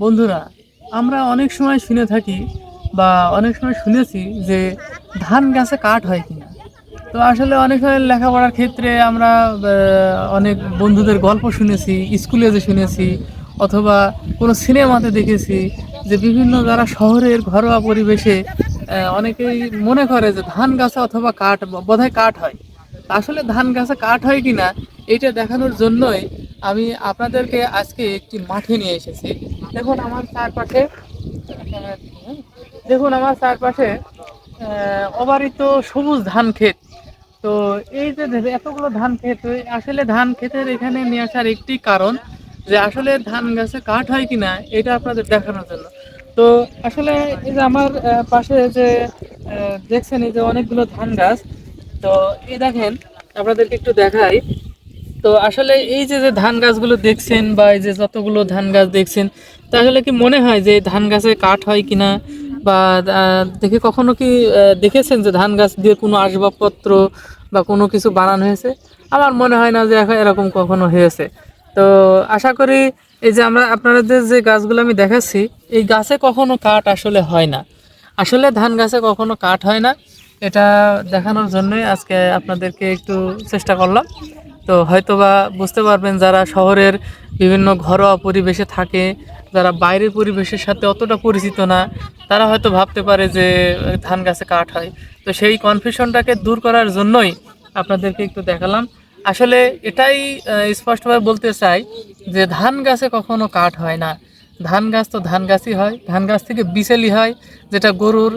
বন্ধুরা, আমরা অনেক সময় শুনে থাকি বা অনেক সময় শুনেছি যে ধান গাছে কাঠ হয় কিনা। তো আসলে অনেক সময় লেখাপড়ার ক্ষেত্রে আমরা অনেক বন্ধুদের গল্প শুনেছি, স্কুলে যে শুনেছি অথবা কোনো সিনেমাতে দেখেছি যে বিভিন্ন যারা শহরের ঘরোয়া পরিবেশে অনেকেই মনে করে যে ধান গাছে অথবা কাঠ বোধহয় কাঠ হয়। আসলে ধান গাছে কাঠ হয় কিনা এইটা দেখানোর জন্যই আমি আপনাদেরকে আজকে একটি মাঠে নিয়ে এসেছি। দেখুন আমার চারপাশে দেখুন আমার চারপাশে অবারিত সবুজ ধান ক্ষেত। তো এই যে এতগুলো ধান ক্ষেত, আসলে ধান ক্ষেতের এখানে নিয়ে আসার একটি কারণ যে আসলে ধান গাছে কাঠ হয় কিনা এটা আপনাদের দেখানোর জন্য। তো আসলে এই যে আমার পাশে যে দেখছেন এই যে অনেকগুলো ধান গাছ। তো এই দেখেন, আপনাদেরকে একটু দেখাই। তো আসলে এই যে যে ধান গাছগুলো দেখছেন বা এই যে যতগুলো ধান গাছ দেখছেন, তা আসলে কি মনে হয় যে এই ধান গাছে কাঠ হয় কিনা? বা দেখে কখনো কি দেখেছেন যে ধান গাছ দিয়ে কোনো আসবাবপত্র বা কোনো কিছু বানানো হয়েছে? আমার মনে হয় না যে এখন এরকম কখনো হয়েছে। তো আশা করি এই যে আমরা আপনাদের যে গাছগুলো আমি দেখাচ্ছি, এই গাছে কখনো কাঠ আসলে হয় না। আসলে ধান গাছে কখনো কাঠ হয় না, এটা দেখানোর জন্যই আজকে আপনাদেরকে একটু চেষ্টা করলাম। তো হয়তোবা বুঝতে পারবেন যারা শহরের বিভিন্ন ঘরোয়া পরিবেশে থাকে, যারা বাইরের পরিবেশের সাথে অতটা পরিচিত না, তারা হয়তো ভাবতে পারে যে ধান গাছে কাঠ হয়। তো সেই কনফিউশনটাকে দূর করার জন্যই আপনাদেরকে একটু দেখালাম। আসলে এটাই স্পষ্টভাবে বলতে চাই যে ধান গাছে কখনো কাঠ হয় না। ধান গাছ তো ধান গাছই হয়, ধান গাছ থেকে বিচেলি হয়, যেটা গরুর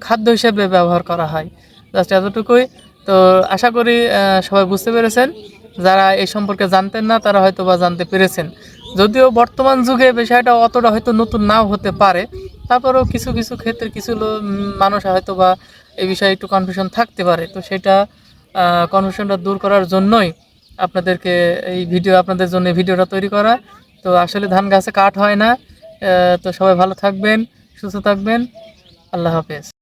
খাদ্য হিসেবে ব্যবহার করা হয়। জাস্ট এতটুকুই। তো আশা করি সবাই বুঝতে পেরেছেন। যারা এই সম্পর্কে জানতেন না তারা হয়তো বা জানতে পেরেছেন। যদিও বর্তমান যুগে বিষয়টা অতটা হয়তো নতুন নাও হতে পারে, তারপরেও কিছু কিছু ক্ষেত্রে কিছু মানুষ হয়তো বা এই বিষয়ে একটু কনফিউশন থাকতে পারে। তো সেটা কনফিউশনটা দূর করার জন্যই আপনাদেরকে এই ভিডিও আপনাদের জন্য এই ভিডিওটা তৈরি করা। তো আসলে ধান গাছে কাঠ হয় না। তো সবাই ভালো থাকবেন, সুস্থ থাকবেন। আল্লাহ হাফেজ।